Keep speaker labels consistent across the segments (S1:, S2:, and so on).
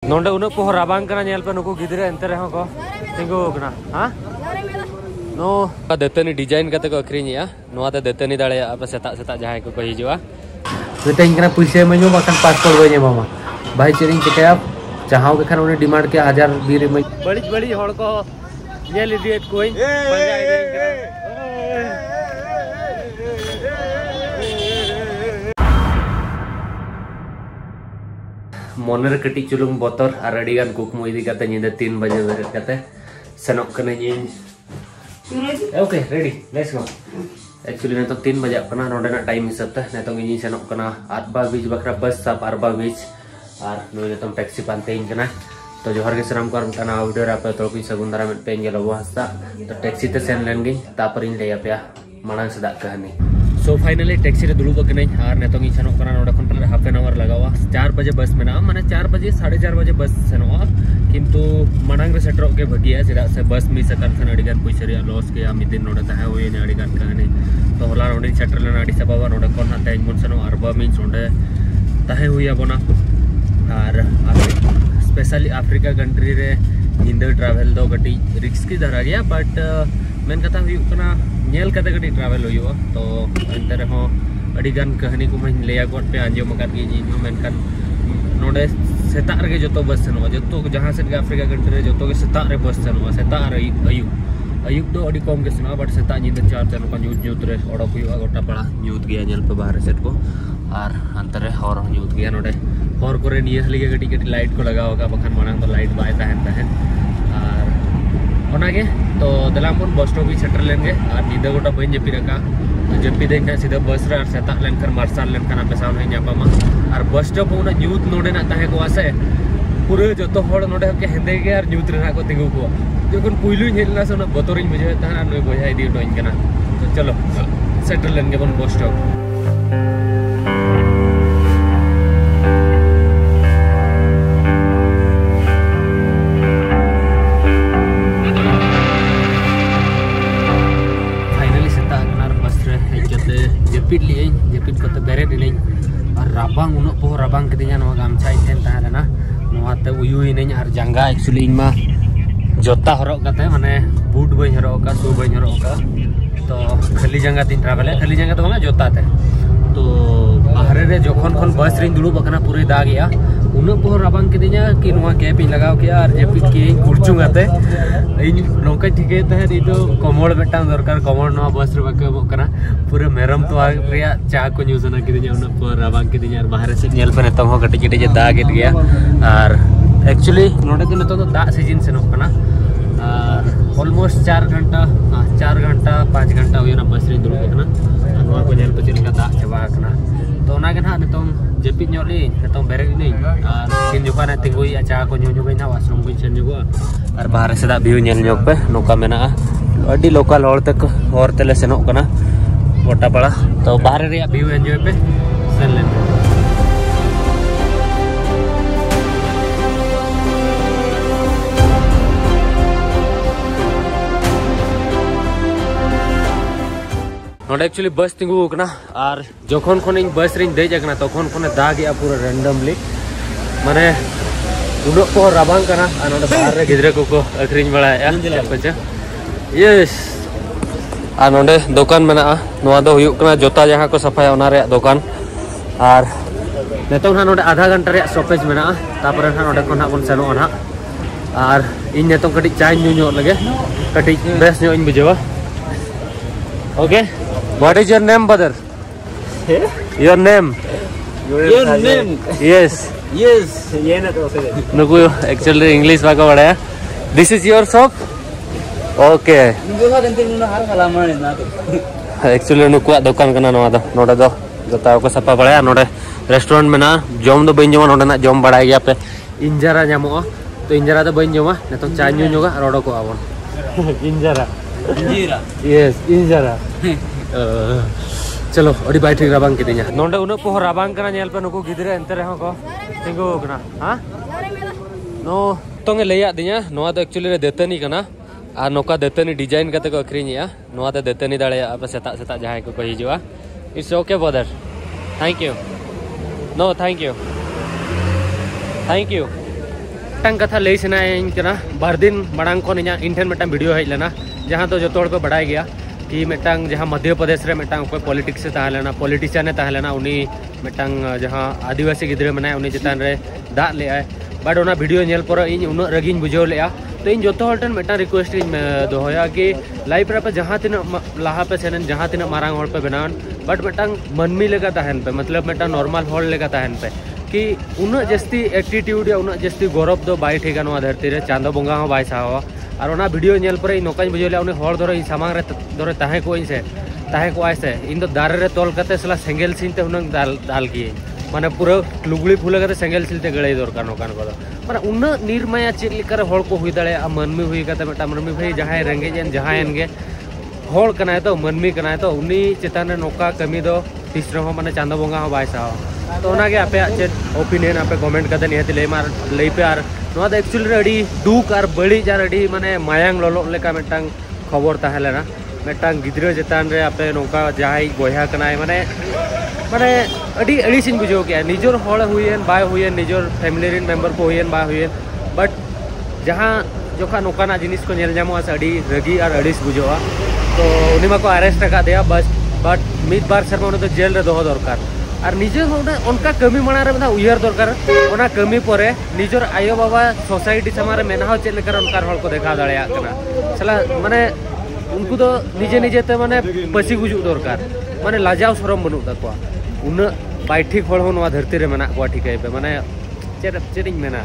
S1: नोंडे उन पोह राबांग कना नेल पे नुकु गिदरे एंते रहो को तिंगु कना हां नो दतनी डिजाइन कते को अखरिनिया नोआते दतनी दाड़े आप सेता सेता जहां को हिजुआ मिटेन कना पैसे मनु बाकन पासपोर्ट बने मामा भाई चेरिंग चिकाया चाहाव के खान उन्हें डिमांड के 1000 बीर में बड़ी बड़ी हड़ को नेल इडियट कोई पंजाई देन मोनर कटी चुलुंग बोतर और अड़ीगान कुकमु इदी काते निंदा 3 बजे बेरे काते सेनोक कने in okay ready let's go actually ने तो 3 बजे अपना नोडे ना टाइम हिसाब ते ने तो इन सेनोक कना 8 बीच बकरा बस सब 8 बीच और नोले तो टैक्सी पानते इन कना तो जोहर के सलाम करम कना वीडियो रा पे तो कोई सगुंदरा में पेन गेलो हस्ता तो टैक्सी ते सेन लेनगी तापर इन ले पे मानन सदा कहानी सो फाइनली टैक्सी रे दुलुब कने और ने तो इन सेनोक कना नोडे खन पले हाफ एन आवर लगावा 4 बजे बस में ना माने 4 बजे 4:30 बजे बस सेनोआ किंतु मानंग रे सेटरो के भगिया सिरा से बस मिस सकन खन अडिगान पैसा रे लॉस के आ मिदिन नोडे ताहे होय ने अडिगान कहानी तो होला नोडे सेटर लेना अडी सबावा नोडे कोन हाते इन मनसनो अरबा मीन नोडे ताहे होया बना और स्पेशली अफ्रीका कंट्री रे इंदर ट्रैवल दो गटी रिस्क की धरा गया बट मेन कथा हुई कना नेल कते गटी ट्रैवल हुआ तो अंतर हो अडिगान कहानी को मैं लेया गोट पे आंजम मकान की जी मेन कन नोडे सेता रे जतो बस सेनवा जतो जहां से अफ्रीका कंट्री रे जतो के सेता रे बस सेनवा सेता रे अयुब दो अडी कम के सेनवा बट सेता निंदा 4 चन का न्यूज रे ओडक हुआ गोटा पड़ा न्यूज गया नेल पे बाहर सेट को और अंतर रे और न्यूज गया नोडे और करे निये हली गटी गटी लाइट को लगाओ का बखन मानंग तो लाइट बाय ताहन ताहन और ओनागे तो दलामपुर बस स्टॉप भी सेटर लेंगे और निदा गोटा बइन जपी रखा जपी देख सीधा बस रे सेता लेनखन मार्शल लेनखन आपे साउंड है नापामा और बस स्टॉप उना यूथ नोडे ना ताहे को आसे पूरे जतो हड़ नोडे के हेंदे के और यूथ रे को तिंगु को जखन पुइलु हेलना से बतरिन बुझे ताहा नय बोझा इदी डोइन कना तो चलो सेटर लेंगे बन बस स्टॉप जेपिट को तो बेरे दिले और राबांग उन पो राबांग किदिया नो गामछा इथेन ताहलेना नोआते उयुई नहीं और जंगा एक्चुअली इनमा जोता हरो कते माने बूट बई हरो का शू बई हरो का तो खाली जंगा तीन ट्रैवल है खाली जंगा तो बंगा जोता थे तो बाहरे रे जोखन खन बस रे दुलुब बकना पूरी दाग गया उन पो राबांग किदिया कि नोआ कैप लगाव के और जेपिट की कुरचुंगाते इन नोका ठीके तहे इ तो कमोड़ बेटा दरकार कमोड़ नोआ बस रे बाके बकना पूरे मेरम तो रिया चा को न्यूज़ना किदिया उन पो राबांग किदिया और बाहर से नेल पे नतो गटी गटी दाग गया और एक्चुअली नोडे तो नतो दा सीजन सेनो कना और ऑलमोस्ट 4 घंटा 5 घंटा हुई बस रे दुलुब कना नोआ को नेल पे चिलका दा चबा कना तो ना के ना नतो जेपी ᱧᱚᱜ ᱞᱤᱧ ᱱᱤᱛᱚᱝ ᱵᱮᱨᱮᱫ ᱤᱱᱟᱹᱧ ᱟᱨ ᱛᱤᱱ ᱡᱚᱠᱷᱚᱱ ᱛᱤᱸᱜᱩᱭᱟ ᱪᱟ ᱠᱚ ᱧᱩ ᱧᱚᱜᱟᱹᱧ ᱱᱟ ᱣᱟᱥᱨᱩᱢ ᱠᱚᱧ ᱥᱮᱱ ᱧᱚᱜᱚᱜᱼᱟ ᱟᱨ ᱵᱟᱦᱨᱮ ᱥᱮᱫᱟᱜ ᱵᱷᱤᱭᱩ ᱧᱮᱞ ᱧᱚᱜ ᱯᱮ ᱱᱚᱝᱠᱟ ᱢᱮᱱᱟᱜᱼᱟ ᱟᱹᱰᱤ ᱞᱳᱠᱟल ᱦᱚᱲ ᱛᱮᱞᱮ ᱥᱮᱱᱚᱜ ᱠᱟᱱᱟ ᱜᱚᱴᱟᱯᱟᱲᱟ तो बाहर ᱨᱮᱭᱟᱜ ᱵᱷᱤᱭᱩ एंजॉय पे सेन लेन नोडे एक्चुअली बस तिंगु कना और जोखन खन बस रे देज कना तखन खन दाग गया पूरा रैंडमली माने उनो को राबांग कना और नोडे बाहर रे गिदरे को अखरिन बड़ा है यस और नोडे दुकान मेना नोआ दो हुयुक कना जोता जहां को सफाया ओना रे दुकान और नेतो ना नोडे आधा घंटा रे स्टॉपेज मेना तापर ना नोडे को ना बन सेनो ना और इन नेतो कटी चाय न्यू न्यू लगे कटी बेस न्यू इन बुझेवा okay What is your name, brother? Your name?
S2: Your name?
S1: Yes.
S2: Yes. ये ना तो उसे
S1: नुकु एक्चुअली इंग्लिश बाका बड़ा है. This is your shop? Okay.
S2: नुकु का दंते नुना हार खालामा है ना तो.
S1: Actually नुकु दुकान करना नोड़ा दो जताओ को सपा बड़ा है नोड़े रेस्टोरेंट में ना जॉम दो बन जमा नोड़े ना जॉम बड़ा गया पे इंजरा जामो तो इंजरा तो बन जमा ने तो चाय न्यू का रोडो को आवon. इंजरा. Yes, इंजरा. चलो अड़ी बैठ राबांग किदिया नोंडे उन पो राबांग कना नेल पे नुकु गिदरे एंते रहो को तिंगु कना हां नो तोंगे लेया दिया नोआ तो एक्चुअली रे देतनी कना आ नोका देतनी डिजाइन कते को अखरिनिया नोआ तो देतनी दाड़े आप सेता सेता जहां को हिजुआ it's okay brother thank you no thank you मिट्टांग कथा लई सनाइन कना बार दिन मांग को इन ठेन मिट्टांग वीडियो हेज लेना जहाँ तो जो पे बड़ा गया कि मिट्टांग जहाँ मध्य प्रदेश रे मिट्टांग कोई पॉलिटिक्स से ताहे लेना पॉलिटिशियन ताहे लेना उनी मिट्टांग जहाँ आदिवासी गिद्रे मनाय उनी चितान रे दाग ले आय बट ओना वीडियो नेल पर इन उन रगिन बुझाव लेआ तो इन जो हॉल्टन मिट्टांग रिक्वेस्ट दोया कि लाइफ रे पे जहाँ तीन लाहा पे सेन जहाँ तीन मारांग हॉल पे बनावन बट मिट्टांग मनमी लेगा ताहन पे मतलब मिट्टांग नॉर्मल हॉल लेगा ताहन पे कि उन जस्ती एक्टिट्यूड या उन जस्ती गौरव दो बाय ठेगा नवा धरती रे चांदो बंगा हो बाय सावा और ओना वीडियो नेल पर इन नोकाኝ बुझाव लेआ उनी हॉल धरो इन सामांग रे धरो ताहे को इन से ताहे को आइसे इन दो दारे रे तोल कते सला सेंगेल सिनते उनंग दाल की माने पूरा लुगड़ी फुले कते सेंगेल सिलते गळे दरकार नोकान को माने उन निर्माया चेक लेकर हॉल को हुई दड़े मनमी हुई कते मिटा मनमी भाई जहां रेंगेजन जहां गे हॉल कनाय तो मनमी कनाय तो उनी चेतान रे नोका कमी दो तीसरे हो माने चांदो बंगा हो बाय सावा तो ओना गे आपे चेक ओपिनियन आपे कमेंट कते निहति लई पे आर नोआ द एक्चुअली रे अडी दुक आर बड़ी जार अडी माने मायांग लोलो लेका मिटांग खबर ताहेलेना मिटांग गिद्रा चेतान रे आपे नोका जहाई गोया कनाय माने माने अडी अड़ीसिन बुझो के निजोर हॉल हुईन बाय हुईन निजोर फैमिली रिन मेंबर को हुईन बाय हुईन बट जहां जोखा नोकाना जिनिस को नेल जामो आस अडी रगी और अड़ीस बुझोआ तो उनी माको अरेस्ट का दिया बस बट मिद बार शर्मा उन तो जेल रे दोहो दरकार और निजे उनका कमी मना रे उयर दरकार ओना कमी परे निजोर आयो बाबा सोसाइटी समारे मेनाहो चेक लेकर उनका हॉल को देखा दड़िया कना सला माने उनको तो निजे निजे ते माने पसी गुजु दरकार माने लाजाव शरम बनु तकवा उन बाइठिक हॉल हो नवा धरती रे मेना को ठिकाय पे माने चेरिंग मेना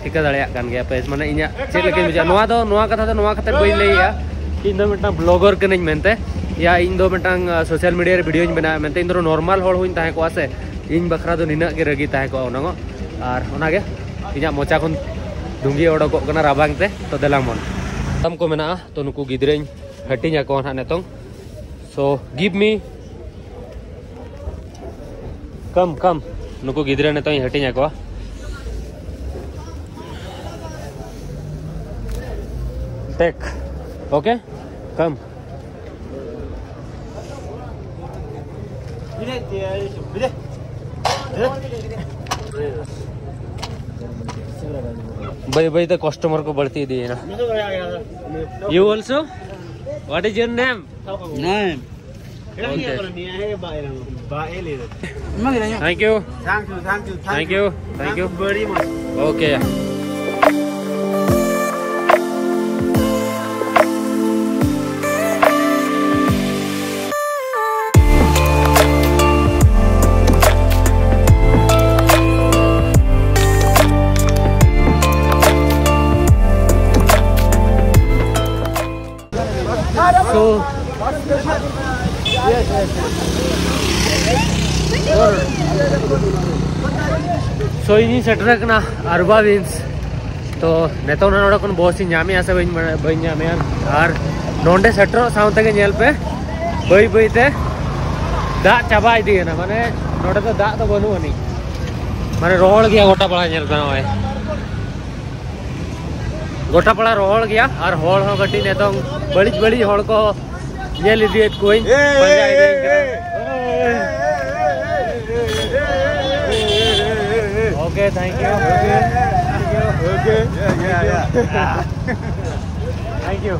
S1: ठिका दड़िया कान गया पे माने इnya चेक लेके बुझा नवा दो नवा कथा दो नवा कथा बई लईया इन दो मिटा ब्लॉगर कनेñ मेनते या इन दो मिटांग सोशल मीडिया रे वीडियो बना मेनते इन दो नॉर्मल हॉल हुइन ताहे को आसे इन बखरा दो निना के रगी ताहे को ओनागो और ओना गे इnya मोचा खन डुंगी ओडको कना राबांग ते तो देलांग मन तम को मेना तो नुकु गिद्रेñ हटिnya को ना नेतों सो गिव मी कम नुकु गिद्रे ने तो हटिnya को टेक ओके कम भाई तो कस्टमर को बढ़ती दिए ना you also what is your name thank you very much okay so इन सेटर कना अरबा विंस तो नेतो ना नोडे बस नामे आसे बई नामे और नोंडे सेटर साउते के नेल पे बई बईते दा चाबा इदीना माने नोडे तो दा तो बनु अनी माने रोहड़ गया गोटा पड़ा नेल पे नय गोटा पड़ा रोहड़ गया और हॉल हो गटी नेतो बड़ी हॉल को नेल इदी कोई पंजा इदी okay thank you thank you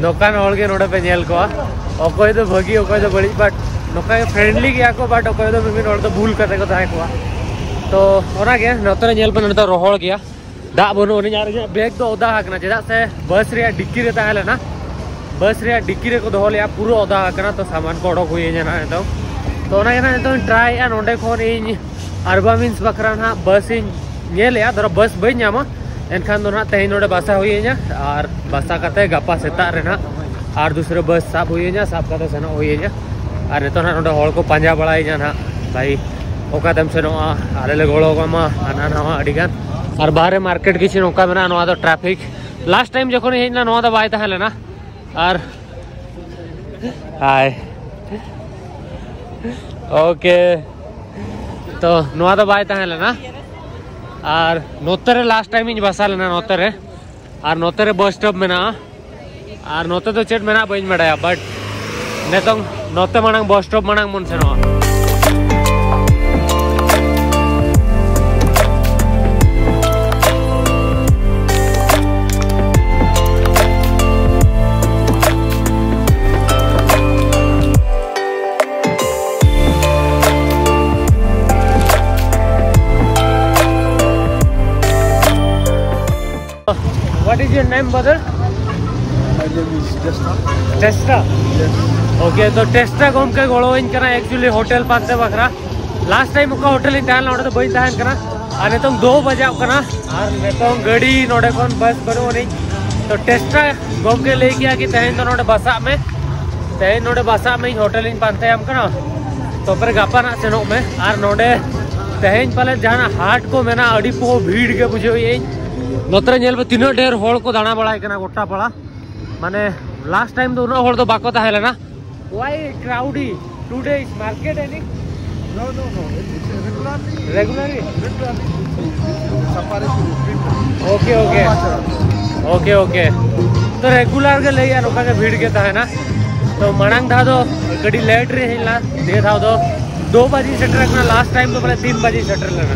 S1: दुकान हॉल के नोडे पे नेल को अकोय तो भगी अकोय तो बड़ी बट नोका फ्रेंडली गया को बट अकोय तो मिमी नोड तो भूल करते को ताहे को तो ओना के नतरे नेल पे नोड तो रोहड़ गया दा बनो नि यार बैग तो ओदा हाकना चेदा से बस रे डिक्की रे ताहे लेना बस रे डिक्की रे को दोहो लिया पूरा ओदा हाकना तो सामान को ओडक हुई जाना तो तो तो ट्राई नोडे खन इन अरबा मीन्स बखरा ना बस नेलिया धरो बस बई नामा एनखान दो ना तेज नोडे बासा हुईना और बासा करते गापा सेता रे ना और दूसरे बस साब हुईना साब करते सेनो हुईना और नितो ना नोडे हॉल को पांजा बड़ाईना ना भाई ओकातेम सेनोआ आले ले गड़ोगामा हाना नवा अडिगान और बाहर मार्केट किसी नोका मेना नवा दो ट्रैफिक लास्ट टाइम जखन हेजना नवा दो बाय ताहे लेना और हाय ओके तो नवा दो बाय ताहे लेना और नोते लास्ट टाइम इन बसा लेना नोते और नोते बस स्टॉप मेना और नोते तो चेट मेना बई बड़ा बट नेतों नोते मांग बस स्टॉप मांग मन सेनोआ name brother?
S2: My name is Desta.
S1: Testa.
S2: Yes.
S1: Okay, तो टेस्टा को हमके गोलो इन करना एक्चुअली होटल पाते बकरा लास्ट टाइम मुका होटल इन टाइम नोडे तो बही ताहन करना आने तो 2 बजे करना और ने तो गड़ी नोडे कौन बस बनो नहीं तो टेस्टा गोम के ले गया कि तहन तो नोडे बसा में होटल इन पाते हम करना तो पर गापा ना सेनो में और नोडे तहन पहले जाना हाट को मेना अड़ी पो भीड़ के बुझे ये नोतरे नेल पे तीनों ढेर होड़ को दाना बड़ा करना गोटा पड़ा माने लास्ट टाइम तो उन्होंने होड़ तो बाको ताहेला ना Why crowdy? Today is market any?
S2: No. It's
S1: Regularly?
S2: Safari to
S1: Okay. तो रेगुलर के लिए यार ओका के भीड़ के था ना तो मनांग था तो गड़ी लेट रही है ना दे था तो 2 बजे सेटर रखना लास्ट टाइम तो पहले 3 बजे सेटर लेना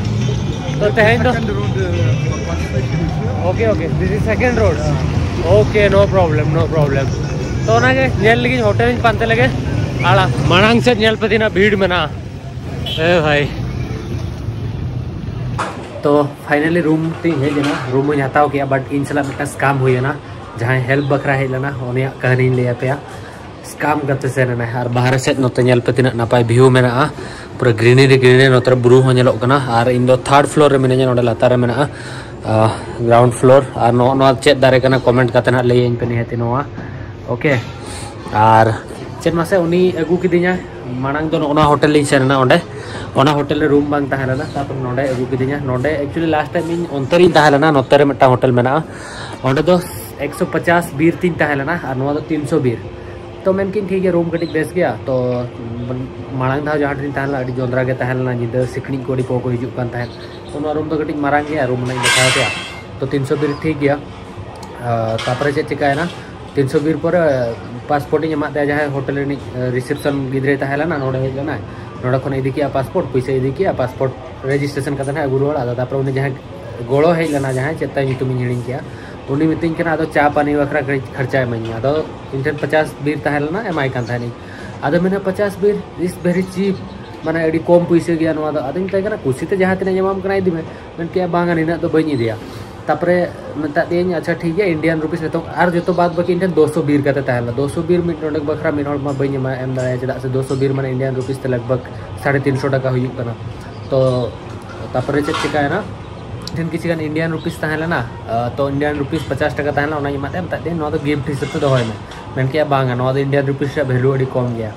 S1: तो तहन तो okay this is second road okay no problem तो ना के नेल लगी होटल इन पाते लगे आला मनांग से नेल पे ना भीड़ में ना ए भाई तो फाइनली रूम ती है जना रूम में हताव किया बट इन सला मिटा स्कैम हुई ना जहां हेल्प बकरा है लेना ओने कहानी ले पे स्कैम करते से ना और बाहर से नोते नेल पे तिना नापाय व्यू में ना पूरा ग्रीनरी नोतर बुरु हो नेलो कना और इन दो 3rd फ्लोर रे मिने नोडे लातार में ना ग्राउंड फ्लोर और नो चेक दारे कना कमेंट करते ना ले इन पे नहीं तिनोआ ओके और चेक मासे उनी अगू किदिया मांग दो ओना होटल लिन सेना ओंडे ओना होटल रे रूम बांग ताहेला तापर नोडे अगू किदिया नोडे एक्चुअली लास्ट टाइम इन ओंतरी ताहेला नोतरे मेटा होटल मेना ओंडे दो 150 बीर तीन ताहेला और नोआ दो 300 बीर तो मैं किन ठीक है रूम कटी बेस गया तो मांग धा जहां दिन ताहेला अडी जोंद्रा के ताहेला जिद सिकनी कोडी को हिजु कान ताहे तो नोआ रूम तो कटी मारांग गया रूम नहीं देखा गया तो 300 बीर ठीक गया तापर चे चिका है ना 300 बीर पर पासपोर्ट इन एमा जहाँ होटल रिसेप्शन गिद्रे ताहेला नोडे हेजना नोडे खन इदी किया पासपोर्ट पैसा इदी किया पासपोर्ट रजिस्ट्रेशन करते ना अगू रुआड़ा आदा तापर उनी जहाँ गोड़ो हेजना जहाँ चेता तुम हिड़ी किया उनी मितिंग के आदो चा पानी बखरा खर्चा एमाई आदो इनठन 50 बीर ताहेला एमाई कान ताहेनी आदो मैंने 50 बीर इस वेरी चीप माने अड़ी कम पैसे गया नो आदो आदो मिताई कना कुसीते जहाँ तिना जमाम कना इदी में के बांगा निना तो बई इदिया तापरे मता देन अच्छा ठीक है इंडियन रुपीस तो और जो तो बात बाकी इंडियन 200 बीर का ताहेला 200 बीर मिट नोडक बखरा मिनोड मा बई मा एम दाया चदा से 200 बीर माने इंडियन रुपीस ते लगभग 350 टका हुई कना तो तापरे चेक चिका है ना दिन किसी का इंडियन रुपीस ताहेला ना तो इंडियन रुपीस 50 टका ताहेला ओना यमा एम ता दे नो तो गिफ्ट हिसाब से दोय में मैं के बांगा नो तो इंडियन रुपीस रे वैल्यू अड़ी कम गया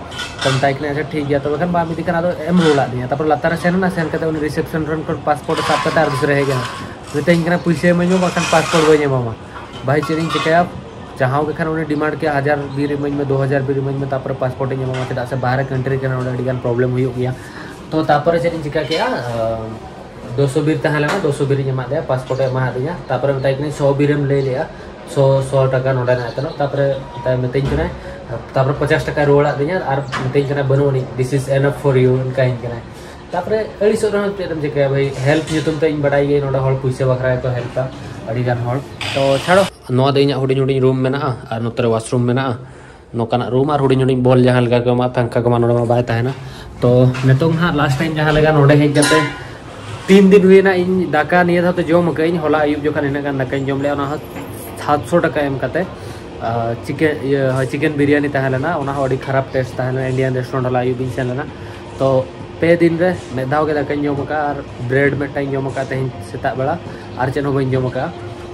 S1: तम ताइक ने अच्छा ठीक गया तो बखन बा मिति कना तो एम रोला दिया तापर लतार सेन ना सेन कते उन रिसेप्शन रन कर पासपोर्ट साथ कते दूसरे है गया मिताई कना पैसे में जो बखन पासपोर्ट बई मामा भाई चेरिंग चिका जहाँ के खान उन्हें डिमांड किया 1000 बीर में 2000 बीर में तापर पासपोर्ट इन मामा चदा से बाहर कंट्री के ना अड़ी प्रॉब्लम हुई गया तो तापर चेरिंग चिका किया 200 बीर ताहेला 200 बीर एमा दे पासपोर्ट एमा दिया तापर मिताई कने 100 बीर ले लिया 100 टका नोडे ना तनो तापर मिताई कने तापर 50 टका रोड़ा दिया और मिताई कने बनोनी this is enough for you इनका इन कने तापर अड़ी सो रहा तेदम जे भाई हेल्प युतुम ते इन बड़ाई गई नोडे हol पैसे बखरा तो हेल्प का अड़ी गान हol तो छाड़ो नो दे इना हुडी रूम में ना और नोतरे वॉशरूम में ना नोकाना रूम और हुडी बॉल जहां लगा के मा पंखा को नोडे मा बाय ताहेना तो नेतों हां लास्ट टाइम जहां लगा नोडे हेज जाते 3 दिन हुई ना इन दाका निया था तो जोम कई होला आयुब जोखन इना गान दाका जोम ले 700 टका एम कते चिकन बिरयानी ताहेला ओना अड़ी खराब टेस्ट ताहेला इंडियन रेस्टोरेंट होला आयुब इन सेलेना तो पे दिन रे मे दाव के दाका जोम का और ब्रेड में टाइम जोम का तेन सेता बेला और चेन हो जोम का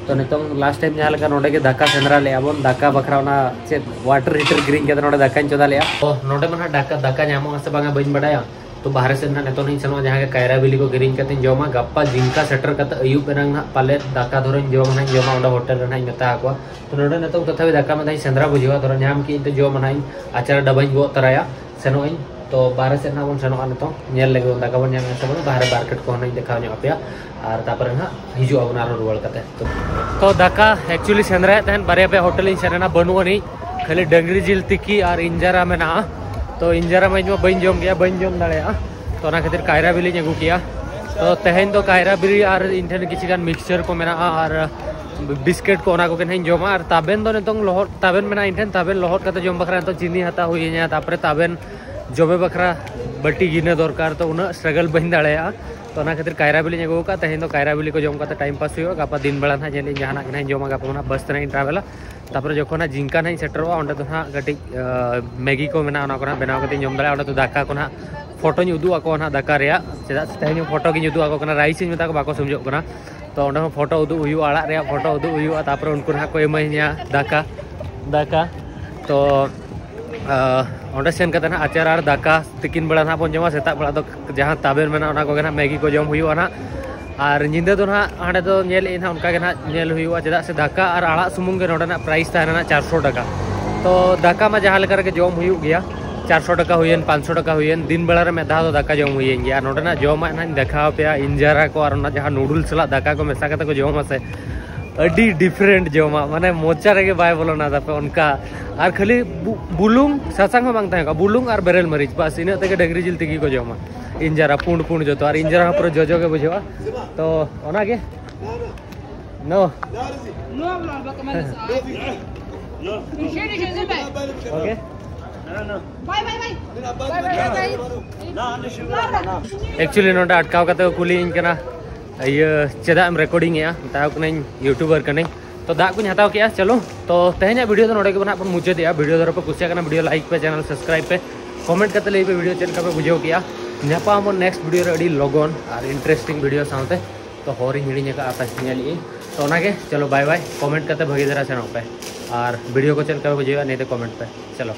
S1: तो नितों लास्ट टाइम जहां लगा नोडे के दाका सेंद्रा ले आबोन दाका बखरा ना चे वाटर हीटर ग्रीन के नोडे दाका चोदा ले तो नोडे मना दाका न्यामो से बांगा बइन बडाया तो बाहर से ना नेतो नहीं सनो जहां के कायरा बिली को गिरिंग करते जोमा गप्पा जिंका सेटर करते अयुब बेरंग ना पाले दाका धरन जोम ना जोमा ओंडा होटल रना मेता को तो नोडे नेतो तथावि दाका में दाई सेंद्रा बुझिवा धरन न्याम की इंते जोम ना आचार डबाई गो तराया सेनो इन तो बाहर से ना बन सेनो नेतो नेल लेगे दाका बन न्याम से बाहर मार्केट को नहीं देखा न्यो अपया और तापर ना हिजु अबना रुवाल करते तो दाका एक्चुअली सेंद्रा तहन बारे पे होटल इन सेना बनुआ नहीं खाली डंगरी जिल तिकी और इंजरा में ना तो इंजरा में बन जोम गया बन जोम दाड़ा तो ना खातिर कायरा बिली अगू किया तो तेहन तो कायरा बिली और इन किसी गान मिक्सचर को मेना और बिस्किट को ना को के जोमा और ताबेन दो नितों लहट ताबेन मेना इन ताबेन लहट करते जोम बखरा तो चीनी हता हुई तापर ताबेन जमे बखरा बाटी गिने दरकार तो उना स्ट्रगल बन दाड़ा तो खातिर कायरा बिली अगू का तेहन तो कायरा बिली को जम का टाइम पास हो गापा दिन बेला ना जेल जहाँ ना जमा गापा बस ते ट्रावेला तापर जो जिंका ना सेटरों अंडे तो हाँ कटी मैगी को मेना बनाव कते जम दाड़ा तो दाका को ना फोटो उदू आको ना दाका रे चेदा तेहन फोटो की उदू आको राइस मेता को बाको समझोना तो अंडे फोटो उदू आड़ा रे फोटो उदू तापर उनको ना को एमाइया दाका दाका तो अंडे सेन करते ना आचार और दाका तिकिन बेला ना बन जमा सेता बेला तो जहाँ ताबेर मेना को ना मैगी को जम हुआ ना और निंदा तो ना हाँ तो ना उनका ना हुआ चेदा से दाका और आड़ा सुमुंग ना प्राइस तहना 400 टाका तो दाका में जहाँ लेकर के जम हुआ गया 400 टाका हुई 500 टाका हुई दिन बेला रे मेधा तो दाका जम हुई गया ना जमा ना देखा पे इंजारा को और जहाँ नूडल्स सला दाका को मेसा करते को जमा से अड़ी डिफरेंट जमा माने मोचा रे बाय बोलोना दापे उनका और खाली बुलुंग सासांग में बांग तहेगा बुलुंग और बेरेल मरीच बस इन तक डंगरी जिल तगी को जमा इंजारा पुंड पुंड जो और इंजारा पूरा जोजो के बुझेवा तो ओना के नो ओके एक्चुअली नोडा अटकाव कते कुली इनकना ये चेदा रिकॉर्डिंग यूट्यूबर कने तो दा को हताव के चलो तो तेहना वीडियो तो नोडे के बना मुचाद वीडियो दर पे कुसिया वीडियो लाइक पे चैनल सब्सक्राइब पे कमेंट करते लई पे वीडियो चल का पे बुझेव किया नापाम नेक्स्ट वीडियो रे अड़ी लगन और इंटरेस्टिंग वीडियो साथे तो हरी हिड़ी का आता नेली तो ओनागे चलो बाय बाय कमेंट करते भगी धरा सेनो पे और वीडियो को चल का बुझेवा नहीं तो कमेंट पे चलो।